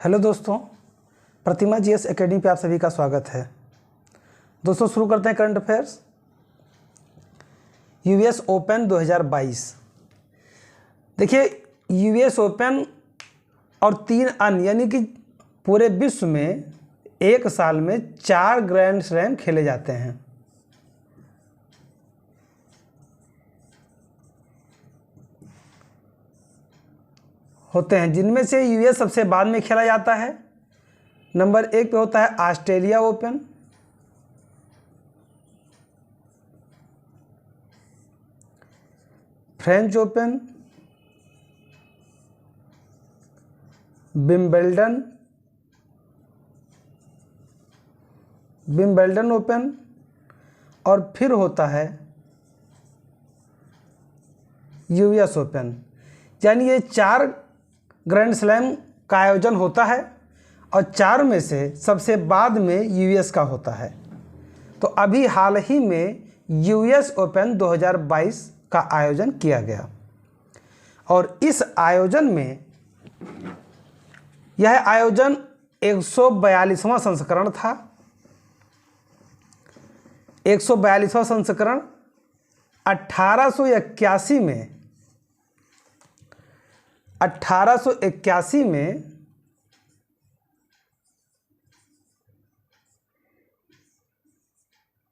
Hello दोस्तों, प्रतिमा GS academy पे आप सभी का स्वागत है। दोस्तों शुरू करते हैं करंट अफेयर्स। US open 2022। देखिए, यूएस ओपन और 3 अन्य यानी कि पूरे विश्व में एक साल में 4 ग्रैंड स्लैम खेले जाते हैं। होते हैं जिनमें से यूएस सबसे बाद में खेला जाता है। नंबर 1 पे होता है Australia open, French open, Wimbledon open और फिर होता है यूएस ओपन। यानी ये 4 ग्रैंड स्लैम का आयोजन होता है और 4 में से सबसे बाद में यूएस का होता है। तो अभी हाल ही में यूएस ओपन 2022 का आयोजन किया गया और इस आयोजन में यह आयोजन 142वां संस्करण था। 142वां संस्करण 1881 में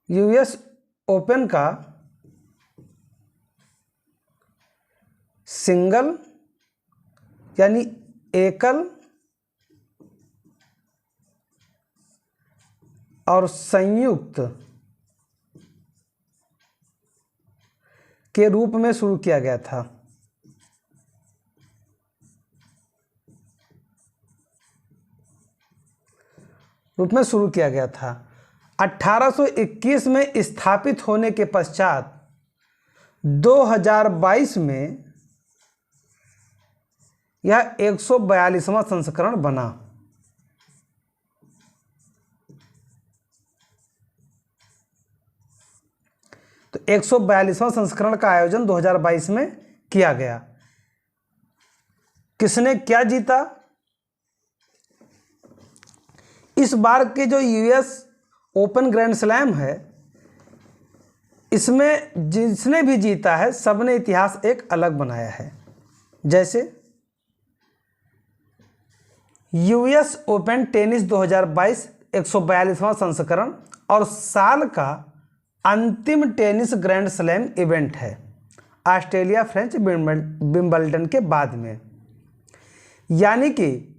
यूएस ओपन का सिंगल यानी एकल और संयुक्त के रूप में शुरू किया गया था। रूप में शुरू किया गया था 1821 में स्थापित होने के पश्चात 2022 में यह 142वां संस्करण बना। तो 142वां संस्करण का आयोजन 2022 में किया गया। किसने क्या जीता? इस बार के जो यूएस ओपन ग्रैंड स्लैम है, इसमें जिसने भी जीता है सबने इतिहास एक अलग बनाया है। जैसे यूएस ओपन टेनिस 2022 142वां संस्करण और साल का अंतिम टेनिस ग्रैंड स्लैम इवेंट है ऑस्ट्रेलिया फ्रेंच विंबलडन के बाद में। यानी कि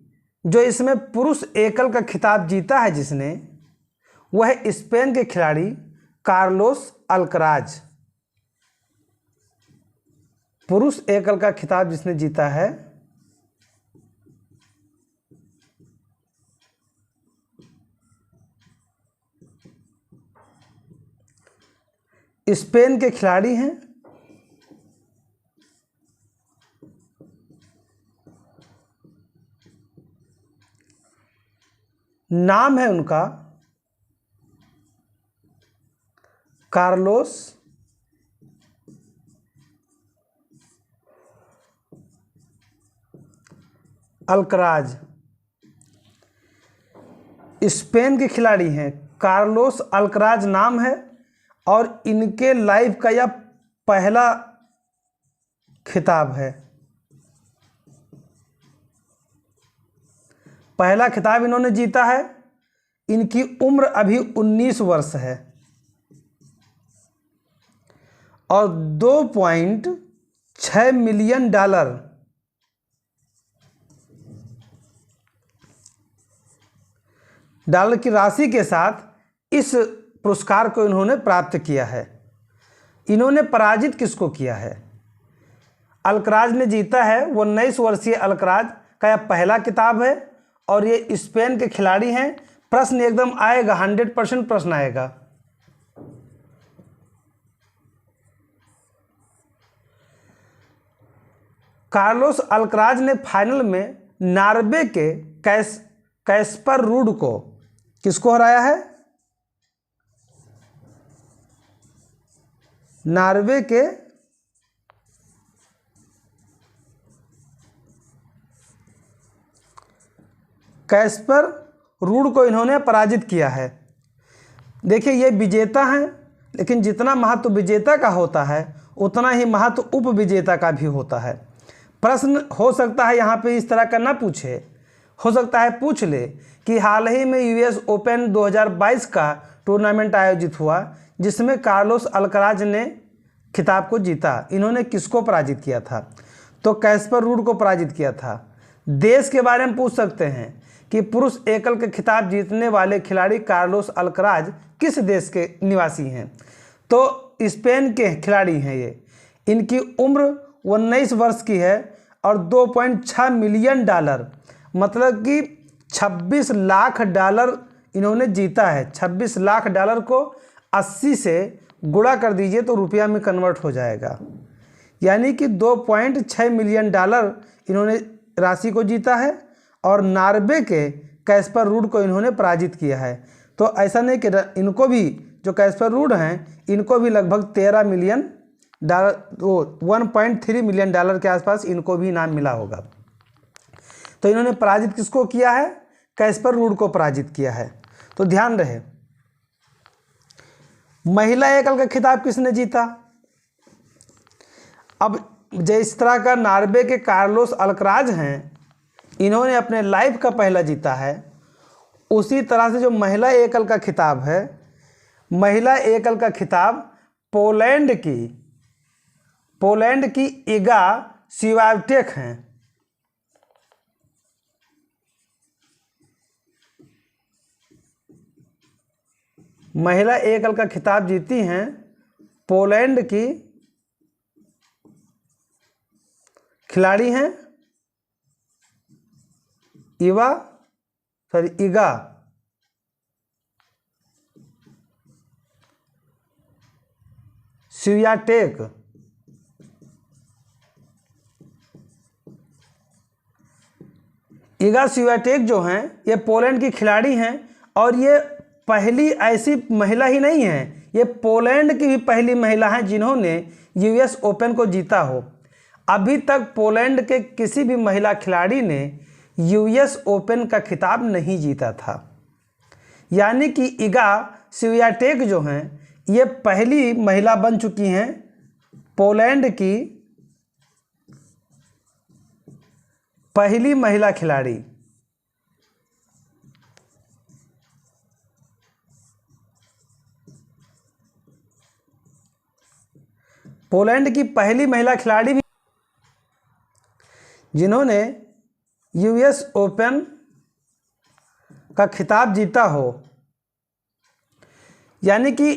जो इसमें पुरुष एकल का खिताब जीता है जिसने, वह स्पेन के खिलाड़ी कार्लोस अल्कराज। पुरुष एकल का खिताब जिसने जीता है स्पेन के खिलाड़ी हैं नाम है उनका कार्लोस अल्कराज। स्पेन के खिलाड़ी हैं, कार्लोस अल्कराज नाम है और इनके लाइफ का यह पहला खिताब है। पहला खिताब इन्होंने जीता है। इनकी उम्र अभी 19 वर्ष है और $2.6 मिलियन डॉलर की राशि के साथ इस पुरस्कार को इन्होंने प्राप्त किया है। इन्होंने पराजित किसको किया है? अल्कराज ने जीता है। वो 19 वर्षीय अल्कराज का यह पहला किताब है और ये स्पेन के खिलाड़ी हैं। प्रश्न एकदम आएगा, 100% प्रश्न आएगा। कार्लोस अल्कराज ने फाइनल में नॉर्वे के कैस्पर रूड को किसको हराया है? नॉर्वे के कैस्पर रूड को इन्होंने पराजित किया है। देखिए ये विजेता हैं, लेकिन जितना महत्व विजेता का होता है उतना ही महत्व उपविजेता का भी होता है। प्रश्न हो सकता है यहाँ पे इस तरह का ना पूछे, हो सकता है पूछ ले कि हाल ही में यूएस ओपन 2022 का टूर्नामेंट आयोजित हुआ जिसमें कार्लोस अल्कराज ने खिताब को जीता, इन्होंने किसको पराजित किया था? तो कैस्पर रूड को पराजित किया था। देश के बारे में पूछ सकते हैं कि पुरुष एकल के खिताब जीतने वाले खिलाड़ी कार्लोस अल्कराज किस देश के निवासी हैं? तो स्पेन के खिलाड़ी हैं ये। इनकी उम्र 19 वर्ष की है और 2.6 मिलियन डॉलर मतलब कि 26 लाख डॉलर इन्होंने जीता है। 26 लाख डॉलर को 80 से गुणा कर दीजिए तो रुपया में कन्वर्ट हो जाएगा, यानी कि 2.6 मिलियन डॉलर इन्होंने राशि को जीता है और नॉर्वे के कैस्पर रूड को इन्होंने पराजित किया है। तो ऐसा नहीं कि इनको भी, जो कैस्पर रूड हैं, इनको भी लगभग 13 मिलियन डॉलर, 1.3 मिलियन डॉलर के आसपास इनको भी इनाम मिला होगा। तो इन्होंने पराजित किसको किया है? कैस्पर रूड को पराजित किया है। तो ध्यान रहे, महिला एकल का खिताब किसने जीता? अब जिस तरह का नॉर्वे के कार्लोस अल्कराज हैं, इन्होंने अपने लाइफ का पहला जीता है, उसी तरह से जो महिला एकल का खिताब है, महिला एकल का खिताब पोलैंड की इगा स्वियाटेक हैं। महिला एकल का खिताब जीती हैं पोलैंड की खिलाड़ी हैं इगा स्वियाटेक। इगा स्वियाटेक जो हैं ये पोलैंड की खिलाड़ी हैं और ये पहली ऐसी महिला ही नहीं है, ये पोलैंड की भी पहली महिला हैं जिन्होंने यूएस ओपन को जीता हो। अभी तक पोलैंड के किसी भी महिला खिलाड़ी ने यूएस ओपन का खिताब नहीं जीता था, यानी कि इगा स्वियाटेक जो हैं ये पहली महिला बन चुकी हैं, पोलैंड की पहली महिला खिलाड़ी। पोलैंड की पहली महिला खिलाड़ी भी जिन्होंने यूएस ओपन का खिताब जीता हो, यानी कि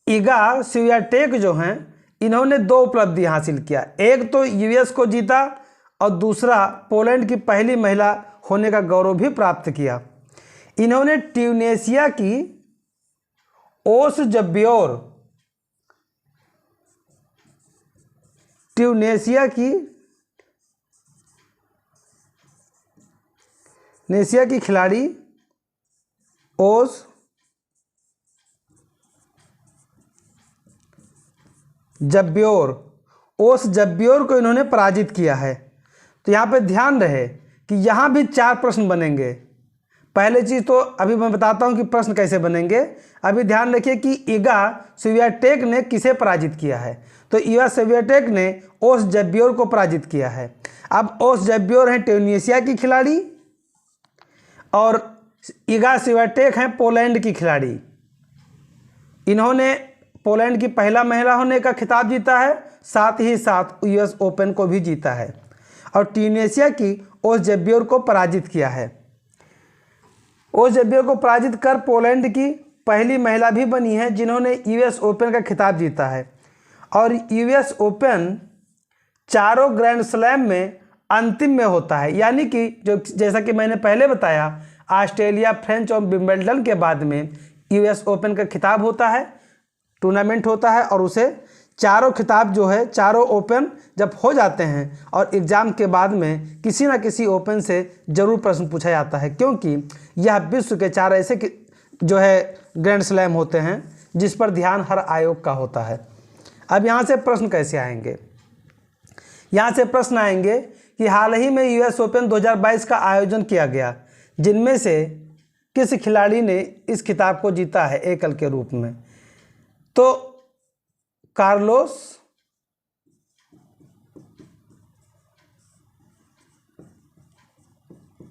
इगा स्वियाटेक जो हैं इन्होंने 2 उपलब्धि हासिल किया। एक तो यूएस को जीता और दूसरा पोलैंड की पहली महिला होने का गौरव भी प्राप्त किया। इन्होंने ट्यूनीशिया की ओस जब्योर, ट्यूनीशिया की खिलाड़ी ओस जब्योर को इन्होंने पराजित किया है। तो यहाँ पे ध्यान रहे कि यहाँ भी 4 प्रश्न बनेंगे। पहले चीज़ तो अभी मैं बताता हूँ कि प्रश्न कैसे बनेंगे। अभी ध्यान रखिए कि इगा स्वियाटेक ने किसे पराजित किया है? तो इगा स्वियाटेक ने ओस जब्योर को पराजित किया है। अब ओस जब्योर हैं ट्यूनीशिया की खिलाड़ी और इगा स्वियाटेक हैं पोलैंड की खिलाड़ी। इन्होंने पोलैंड की पहला महिला होने का खिताब जीता है, साथ ही साथ यूएस ओपन को भी जीता है और ट्यूनीशिया की ओस जब्योर को पराजित किया है। ओस जब्योर को पराजित कर पोलैंड की पहली महिला भी बनी है जिन्होंने यूएस ओपन का खिताब जीता है। और यूएस ओपन चारों ग्रैंड स्लैम में अंतिम में होता है, यानी कि जो जैसा कि मैंने पहले बताया, ऑस्ट्रेलिया, फ्रेंच और विंबलडन के बाद में यूएस ओपन का खिताब होता है, टूर्नामेंट होता है और उसे चारों खिताब जो है, चारों ओपन जब हो जाते हैं और एग्ज़ाम के बाद में किसी ना किसी ओपन से ज़रूर प्रश्न पूछा जाता है, क्योंकि यह विश्व के 4 ऐसे जो है ग्रैंड स्लैम होते हैं जिस पर ध्यान हर आयोग का होता है। अब यहाँ से प्रश्न कैसे आएंगे? यहाँ से प्रश्न आएंगे कि हाल ही में यूएस ओपन 2022 का आयोजन किया गया, जिनमें से किस खिलाड़ी ने इस खिताब को जीता है एकल के रूप में? तो कार्लोस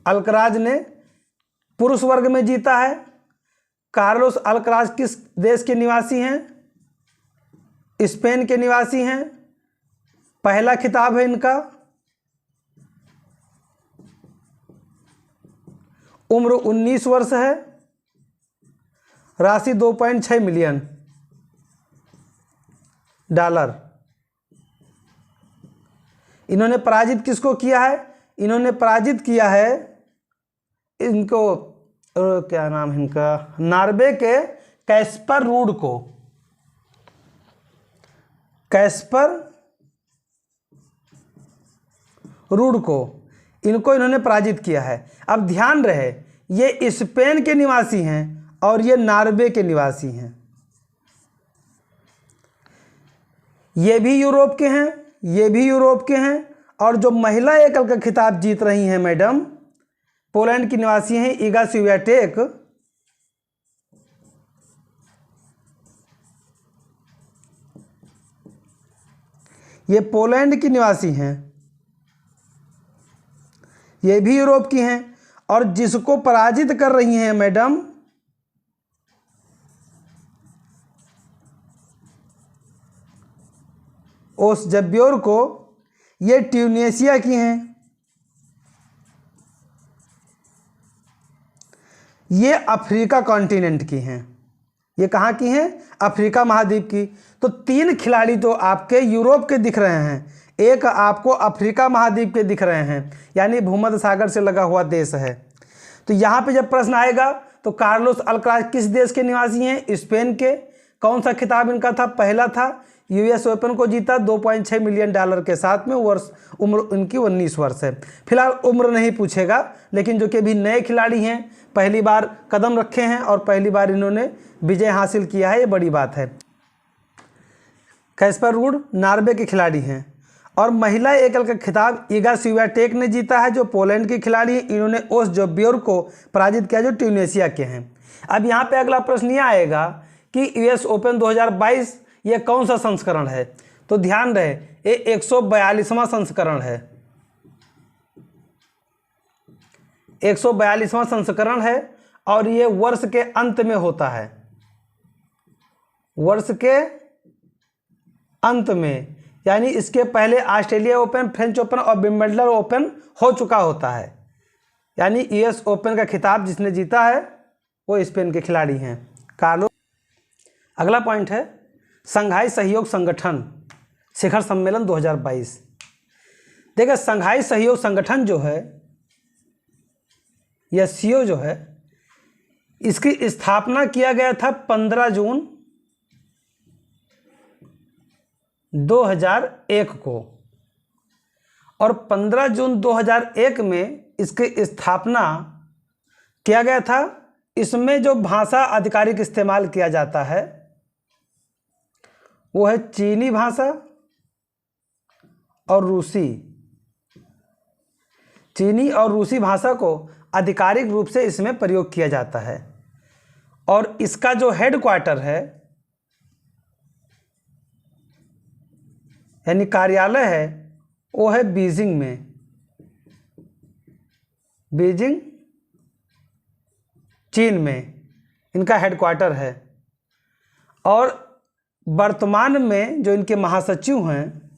अल्कराज ने पुरुष वर्ग में जीता है। कार्लोस अल्कराज किस देश के निवासी हैं? स्पेन के निवासी हैं। पहला खिताब है इनका। उम्र 19 वर्ष है। राशि 2.6 मिलियन डॉलर। इन्होंने पराजित किसको किया है? इन्होंने पराजित किया है इनको, क्या नाम है इनका, नॉर्वे के कैस्पर रूड को। कैस्पर रूड को इनको इन्होंने पराजित किया है। अब ध्यान रहे, ये स्पेन के निवासी हैं और ये नॉर्वे के निवासी हैं। ये भी यूरोप के हैं, ये भी यूरोप के हैं। और जो महिला एकल का खिताब जीत रही हैं मैडम, पोलैंड की निवासी हैं इगा स्वियाटेक। ये पोलैंड की निवासी हैं, ये भी यूरोप की हैं। और जिसको पराजित कर रही हैं मैडम, ओस जब्योर को, ये ट्यूनीशिया की हैं। ये अफ्रीका कॉन्टिनेंट की हैं। ये कहाँ की हैं? अफ्रीका महाद्वीप की। तो 3 खिलाड़ी तो आपके यूरोप के दिख रहे हैं, एक आपको अफ्रीका महाद्वीप के दिख रहे हैं, यानी भूमध्य सागर से लगा हुआ देश है। तो यहाँ पे जब प्रश्न आएगा तो कार्लोस अल्कराज किस देश के निवासी हैं? स्पेन के। कौन सा खिताब इनका था? पहला था। यूएस ओपन को जीता 2.6 मिलियन डॉलर के साथ में। उम्र उनकी 19 वर्ष है। फिलहाल उम्र नहीं पूछेगा, लेकिन जो कि अभी नए खिलाड़ी हैं, पहली बार कदम रखे हैं और पहली बार इन्होंने विजय हासिल किया है, ये बड़ी बात है। कैस्पर रूड नॉर्वे के खिलाड़ी हैं। और महिला एकल का खिताब इगा स्वियाटेक ने जीता है, जो पोलैंड के खिलाड़ी हैं। इन्होंने ओस जब्योर को पराजित किया, जो ट्यूनीशिया के हैं। अब यहाँ पे अगला प्रश्न यह आएगा कि यूएस ओपन 2022 ये कौन सा संस्करण है? तो ध्यान रहे, ये 142वां संस्करण है। 142वां संस्करण है और ये वर्ष के अंत में होता है। वर्ष के अंत में, यानी इसके पहले ऑस्ट्रेलिया ओपन, फ्रेंच ओपन और विंबलडन ओपन हो चुका होता है। यानी यूएस ओपन का खिताब जिसने जीता है वो स्पेन के खिलाड़ी हैं, कार्लोस। अगला पॉइंट है संघाई सहयोग संगठन शिखर सम्मेलन 2022। देखिए, संघाई सहयोग संगठन जो है या सीओ जो है, इसकी स्थापना किया गया था 15 जून 2001 को। और 15 जून 2001 में इसकी स्थापना किया गया था। इसमें जो भाषा आधिकारिक इस्तेमाल किया जाता है वो है चीनी भाषा और रूसी। चीनी और रूसी भाषा को आधिकारिक रूप से इसमें प्रयोग किया जाता है। और इसका जो हेडक्वार्टर है, यानी कार्यालय है, वो है बीजिंग में। बीजिंग चीन में इनका हेडक्वार्टर है। और वर्तमान में जो इनके महासचिव हैं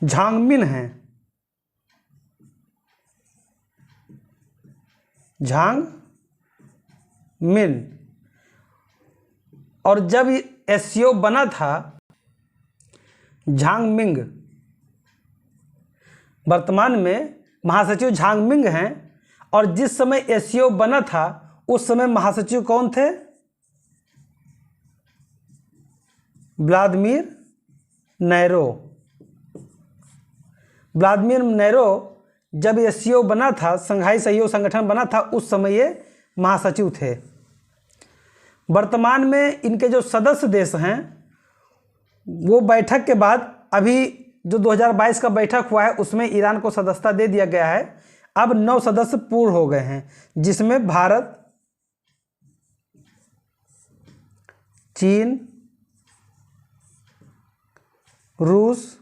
झांगमिन हैं। झांगमिन। और जब एससीओ बना था, झांगमिंग वर्तमान में महासचिव झांगमिंग हैं। और जिस समय एससीओ बना था उस समय महासचिव कौन थे? Vladimir narrow. व्लादिमीर नैरो जब एससीओ बना था, संघाई सहयोग संगठन बना था, उस समय ये महासचिव थे। वर्तमान में इनके जो सदस्य देश हैं वो बैठक के बाद अभी जो 2022 का बैठक हुआ है उसमें ईरान को सदस्यता दे दिया गया है। अब 9 सदस्य पूर्ण हो गए हैं, जिसमें भारत, चीन, रूस,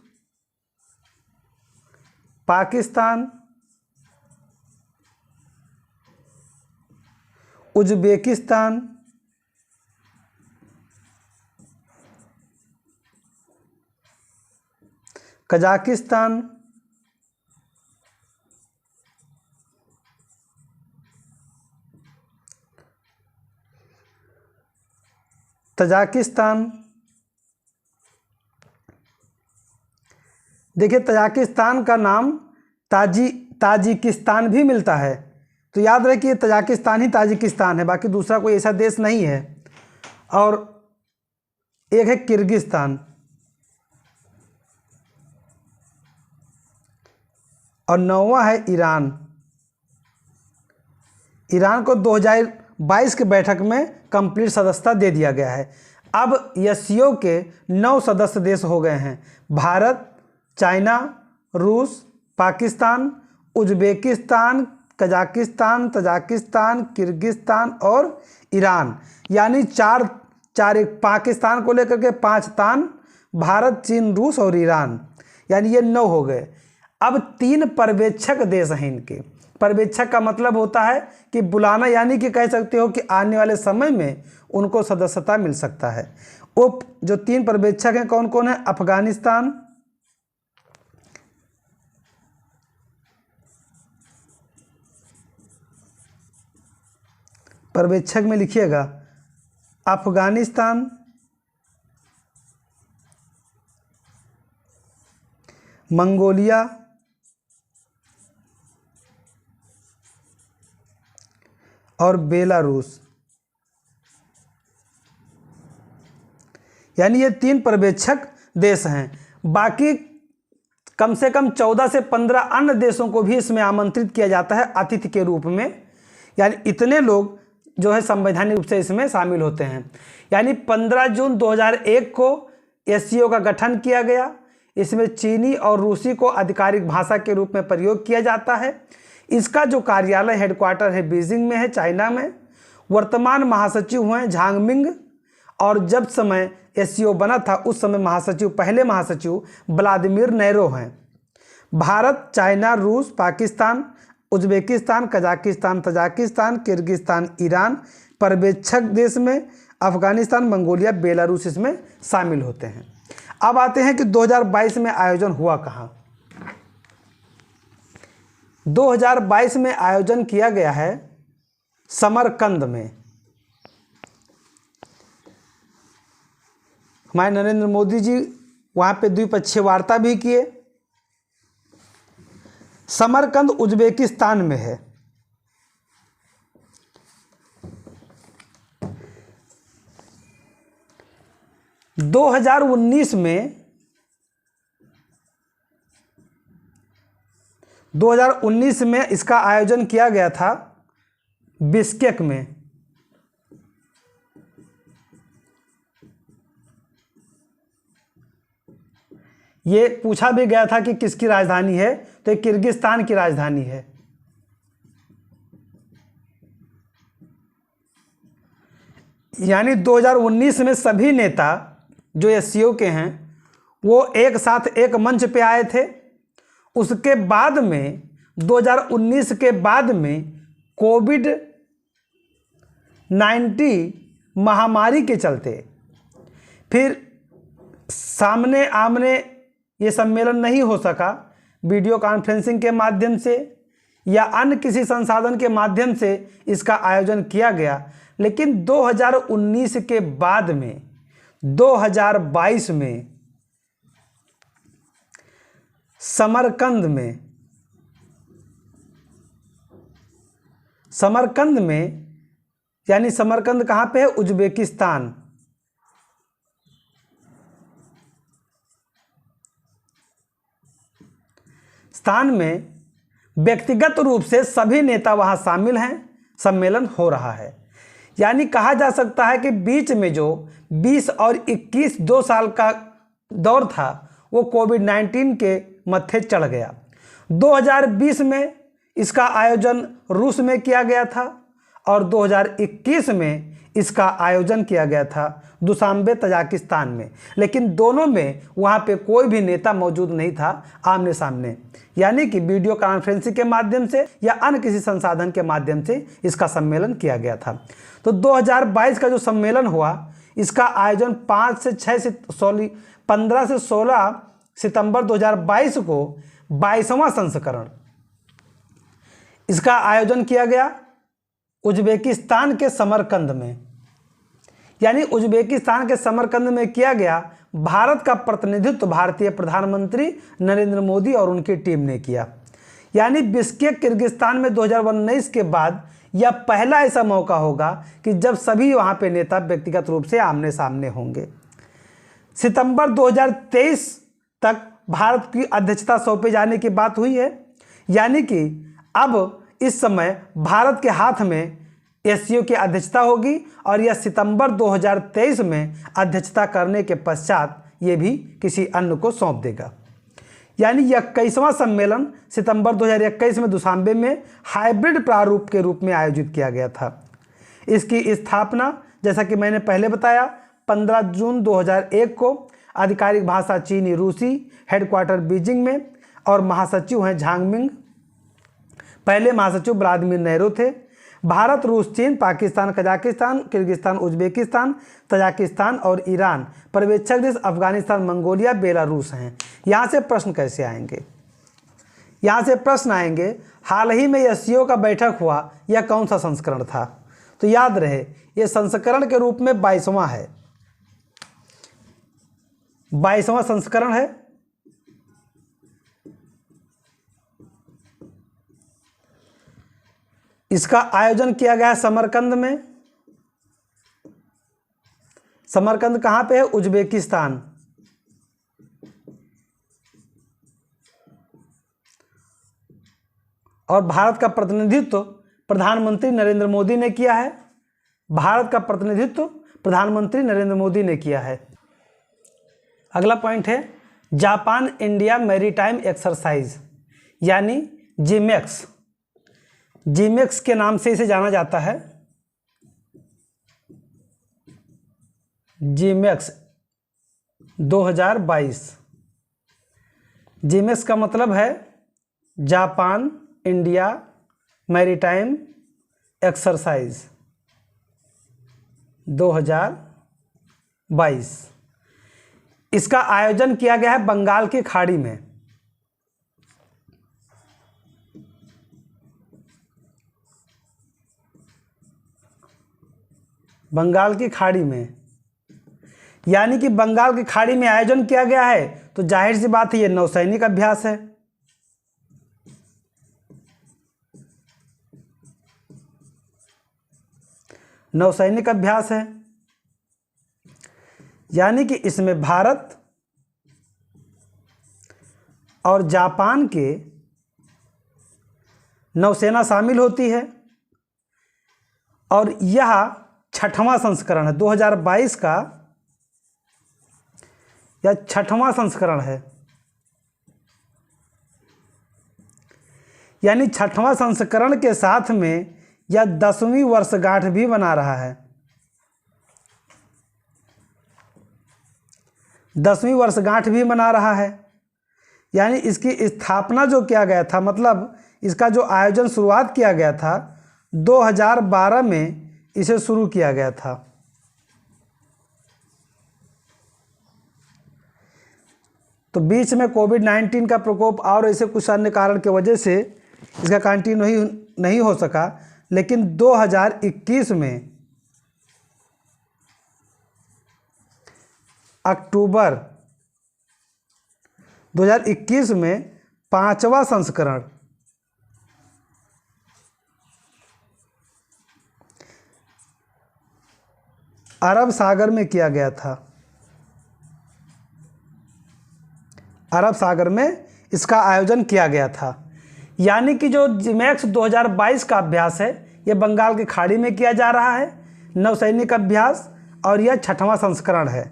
पाकिस्तान, उज्बेकिस्तान, कजाकिस्तान, तजाकिस्तान। देखिए तजाकिस्तान का नाम ताजिकिस्तान भी मिलता है, तो याद रखिए तजाकिस्तान ही ताजिकिस्तान है, बाकी दूसरा कोई ऐसा देश नहीं है। और एक है किर्गिस्तान और 9वां है ईरान। ईरान को 2022 के बैठक में कंप्लीट सदस्यता दे दिया गया है। अब एससीओ के 9 सदस्य देश हो गए हैं: भारत, चाइना, रूस, Pakistan, Uzbekistan, Kazakhstan, Tajikistan, Kyrgyzstan और ईरान। यानी चार एक पाकिस्तान को लेकर के 5 तान, भारत, चीन, रूस और ईरान, यानी ये 9 हो गए। अब 3 पर्यवेक्षक देश हैं इनके। पर्यवेक्षक का मतलब होता है कि बुलाना, यानी कि कह सकते हो कि आने वाले समय में उनको सदस्यता मिल सकता है। जो 3 पर्यवेक्षक हैं कौन कौन है? अफगानिस्तान, पर्यवेक्षक में लिखिएगा अफगानिस्तान, मंगोलिया, और बेलारूस। यानी ये 3 पर्यवेक्षक देश हैं। बाकी कम से कम 14 से 15 अन्य देशों को भी इसमें आमंत्रित किया जाता है अतिथि के रूप में। यानी इतने लोग जो है संवैधानिक रूप से इसमें शामिल होते हैं। यानी 15 जून 2001 को एससीओ का गठन किया गया। इसमें चीनी और रूसी को आधिकारिक भाषा के रूप में प्रयोग किया जाता है। इसका जो कार्यालय हेडक्वार्टर है बीजिंग में है, चाइना में। वर्तमान महासचिव हुए झांगमिंग, और जब समय एससीओ बना था उस समय पहले महासचिव व्लादिमीर नैरो हैं। भारत, चाइना, रूस, Pakistan, Uzbekistan, Kazakhstan, Tajikistan, Kyrgyzstan, Iran पर्यवेक्षक देश में, अफगानिस्तान, मंगोलिया, बेलारूस इसमें शामिल होते हैं। अब आते हैं कि 2022 में आयोजन हुआ कहाँ। 2022 में आयोजन किया गया है समरकंद में। हमारे नरेंद्र मोदी जी वहाँ पे द्विपक्षीय वार्ता भी किए। समरकंद उज्बेकिस्तान में है। दो हजार उन्नीस में इसका आयोजन किया गया था बिश्केक में। ये पूछा भी गया था कि किसकी राजधानी है, तो ये किर्गिस्तान की राजधानी है। यानी 2019 में सभी नेता जो एससीओ के हैं वो एक साथ एक मंच पे आए थे। उसके बाद में 2019 के बाद में कोविड-19 महामारी के चलते फिर सामने आमने ये सम्मेलन नहीं हो सका। वीडियो कॉन्फ्रेंसिंग के माध्यम से या अन्य किसी संसाधन के माध्यम से इसका आयोजन किया गया। लेकिन 2019 के बाद में 2022 में समरकंद में, यानी समरकंद कहाँ पे है? उज्बेकिस्तान। स्थान में व्यक्तिगत रूप से सभी नेता वहां शामिल हैं। सम्मेलन हो रहा है। यानी कहा जा सकता है कि बीच में जो 20 और 21 2 साल का दौर था वो कोविड-19 के मत्थे चढ़ गया। 2020 में इसका आयोजन रूस में किया गया था और 2021 में इसका आयोजन किया गया था दुशांबे तजाकिस्तान में, लेकिन दोनों में वहाँ पे कोई भी नेता मौजूद नहीं था आमने सामने, यानी कि वीडियो कॉन्फ्रेंसिंग के माध्यम से या अन्य किसी संसाधन के माध्यम से इसका सम्मेलन किया गया था। तो 2022 का जो सम्मेलन हुआ इसका आयोजन 15 से 16 सितंबर 2022 को 22वां संस्करण इसका आयोजन किया गया उज्बेकिस्तान के समरकंद में। यानी उज्बेकिस्तान के समरकंद में किया गया। भारत का प्रतिनिधित्व भारतीय प्रधानमंत्री नरेंद्र मोदी और उनकी टीम ने किया। यानी बिश्केक किर्गिस्तान में 2019 के बाद यह पहला ऐसा मौका होगा कि जब सभी वहां पे नेता व्यक्तिगत रूप से आमने सामने होंगे। सितंबर 2023 तक भारत की अध्यक्षता सौंपे जाने की बात हुई है, यानी कि अब इस समय भारत के हाथ में एससीओ की अध्यक्षता होगी और यह सितंबर 2023 में अध्यक्षता करने के पश्चात ये भी किसी अन्य को सौंप देगा। यानी 21वां सम्मेलन सितंबर 2021 में दुशांबे में हाइब्रिड प्रारूप के रूप में आयोजित किया गया था। इसकी स्थापना जैसा कि मैंने पहले बताया 15 जून 2001 को आधिकारिक भाषा चीनी रूसी, हेडक्वार्टर बीजिंग में और महासचिव हैं झांगमिंग। पहले महासचिव व्लादिमीर नेहरू थे। भारत, रूस, चीन, Pakistan, Kazakhstan, Kyrgyzstan, Uzbekistan, Tajikistan और ईरान पर्यवेक्षक देश अफगानिस्तान, मंगोलिया, बेलारूस हैं। यहाँ से प्रश्न कैसे आएंगे? यहाँ से प्रश्न आएंगे हाल ही में एससीओ का बैठक हुआ, यह कौन सा संस्करण था? तो याद रहे ये संस्करण के रूप में 22वां है, 22वां संस्करण है। इसका आयोजन किया गया है समरकंद में। समरकंद कहां पे है? उज्बेकिस्तान। और भारत का प्रतिनिधित्व प्रधानमंत्री नरेंद्र मोदी ने किया है। भारत का प्रतिनिधित्व प्रधानमंत्री नरेंद्र मोदी ने किया है। अगला पॉइंट है जापान इंडिया मैरीटाइम एक्सरसाइज यानी जीमेक्स। जीमेक्स के नाम से इसे जाना जाता है। जीमेक्स 2022। जीमेक्स का मतलब है जापान इंडिया मैरीटाइम एक्सरसाइज 2022। इसका आयोजन किया गया है बंगाल की खाड़ी में। बंगाल की खाड़ी में, यानी कि बंगाल की खाड़ी में आयोजन किया गया है तो जाहिर सी बात है ये नौसैनिक अभ्यास है। नौसैनिक अभ्यास है, यानी कि इसमें भारत और जापान के नौसेना शामिल होती है और यह 6वां संस्करण है। 2022 का यह 6वां संस्करण है, यानी 6वां संस्करण के साथ में यह 10वीं वर्षगांठ भी मना रहा है। 10वीं वर्षगांठ भी मना रहा है, यानी इसकी स्थापना जो किया गया था, मतलब इसका जो आयोजन शुरुआत किया गया था 2012 में इसे शुरू किया गया था। तो बीच में कोविड-19 का प्रकोप और ऐसे कुछ अन्य कारण की वजह से इसका कंटिन्यू नहीं हो सका, लेकिन 2021 में अक्टूबर 2021 में 5वां संस्करण अरब सागर में किया गया था। अरब सागर में इसका आयोजन किया गया था, यानी कि जो जीमेक्स 2022 का अभ्यास है ये बंगाल की खाड़ी में किया जा रहा है, नौसैनिक अभ्यास और यह 6वां संस्करण है।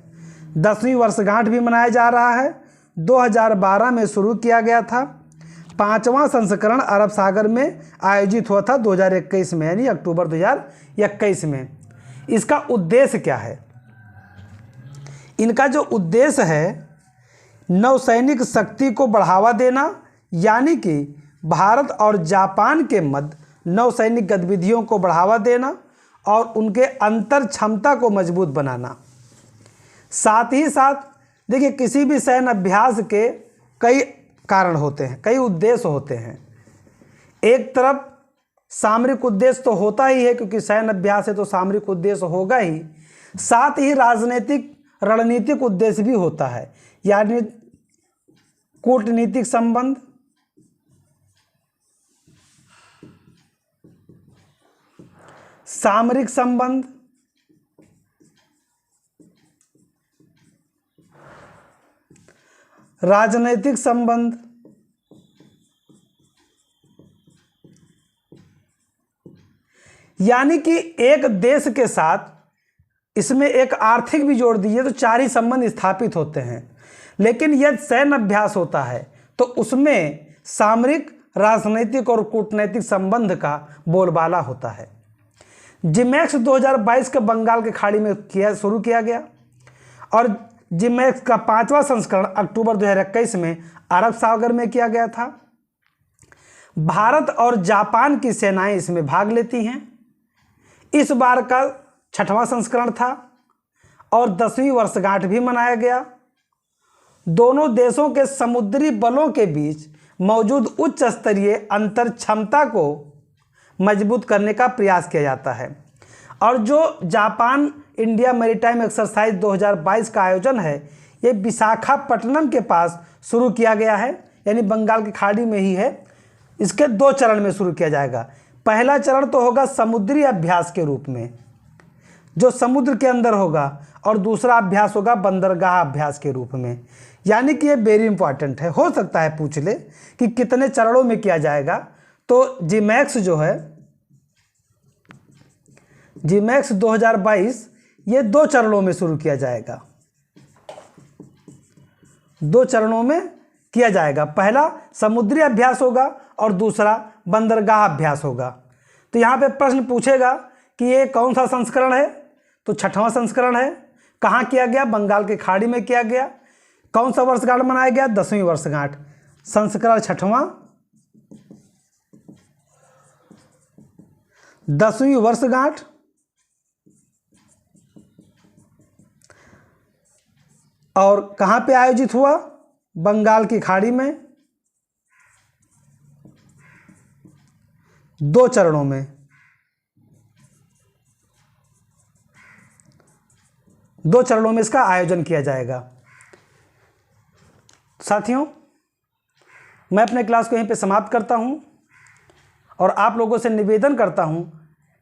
10वीं वर्षगांठ भी मनाया जा रहा है। 2012 में शुरू किया गया था। 5वां संस्करण अरब सागर में आयोजित हुआ था 2021 में, यानी अक्टूबर 2021 में। इसका उद्देश्य क्या है? इनका जो उद्देश्य है नौसैनिक शक्ति को बढ़ावा देना, यानी कि भारत और जापान के मध्य नौसैनिक गतिविधियों को बढ़ावा देना और उनके अंतर क्षमता को मजबूत बनाना। साथ ही साथ देखिए, किसी भी सैन्य अभ्यास के कई कारण होते हैं, कई उद्देश्य होते हैं। एक तरफ सामरिक उद्देश्य तो होता ही है, क्योंकि सैन्य अभ्यास है तो सामरिक उद्देश्य होगा ही। साथ ही राजनीतिक रणनीतिक उद्देश्य भी होता है, यानी कूटनीतिक संबंध, सामरिक संबंध, राजनैतिक संबंध, यानी कि एक देश के साथ इसमें एक आर्थिक भी जोड़ दीजिए तो 4 ही संबंध स्थापित होते हैं। लेकिन यदि सैन्य अभ्यास होता है तो उसमें सामरिक, राजनैतिक और कूटनैतिक संबंध का बोलबाला होता है। जिमैक्स 2022 के बंगाल की खाड़ी में शुरू किया गया और जिमैक्स का 5वां संस्करण अक्टूबर 2021 में अरब सागर में किया गया था। भारत और जापान की सेनाएं इसमें भाग लेती हैं। इस बार का 6वां संस्करण था और 10वीं वर्षगांठ भी मनाया गया। दोनों देशों के समुद्री बलों के बीच मौजूद उच्च स्तरीय अंतर क्षमता को मजबूत करने का प्रयास किया जाता है। और जो जापान इंडिया मैरीटाइम एक्सरसाइज 2022 का आयोजन है, ये विशाखापट्टनम के पास शुरू किया गया है, यानी बंगाल की खाड़ी में ही है। इसके 2 चरण में शुरू किया जाएगा। पहला चरण तो होगा समुद्री अभ्यास के रूप में, जो समुद्र के अंदर होगा, और दूसरा अभ्यास होगा बंदरगाह अभ्यास के रूप में। यानी कि ये वेरी इंपॉर्टेंट है, हो सकता है पूछ ले कि कितने चरणों में किया जाएगा। तो जिमैक्स जो है, जिमैक्स 2022 ये 2 चरणों में शुरू किया जाएगा। 2 चरणों में किया जाएगा। पहला समुद्री अभ्यास होगा और दूसरा बंदरगाह अभ्यास होगा। तो यहाँ पे प्रश्न पूछेगा कि ये कौन सा संस्करण है, तो 6वां संस्करण है। कहाँ किया गया? बंगाल की खाड़ी में किया गया। कौन सा वर्षगांठ मनाया गया? 10वीं वर्षगांठ। संस्करण 6वां, 10वीं वर्षगांठ। और कहाँ पे आयोजित हुआ? बंगाल की खाड़ी में। 2 चरणों में, 2 चरणों में इसका आयोजन किया जाएगा। साथियों, मैं अपने क्लास को यहीं पे समाप्त करता हूं और आप लोगों से निवेदन करता हूं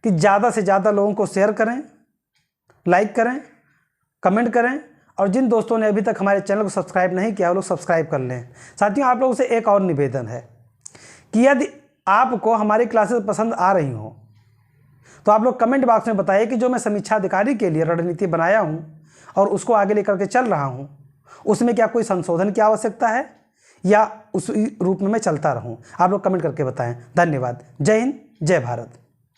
कि ज़्यादा से ज़्यादा लोगों को शेयर करें, लाइक करें, कमेंट करें, और जिन दोस्तों ने अभी तक हमारे चैनल को सब्सक्राइब नहीं किया वो लोग सब्सक्राइब कर लें। साथियों, आप लोगों से एक और निवेदन है कि यदि आपको हमारी क्लासेस पसंद आ रही हों तो आप लोग कमेंट बॉक्स में बताइए कि जो मैं समीक्षा अधिकारी के लिए रणनीति बनाया हूँ और उसको आगे लेकर के चल रहा हूँ, उसमें क्या कोई संशोधन की आवश्यकता है या उस रूप में मैं चलता रहूँ। आप लोग कमेंट करके बताएं। धन्यवाद। जय हिंद, जय भारत।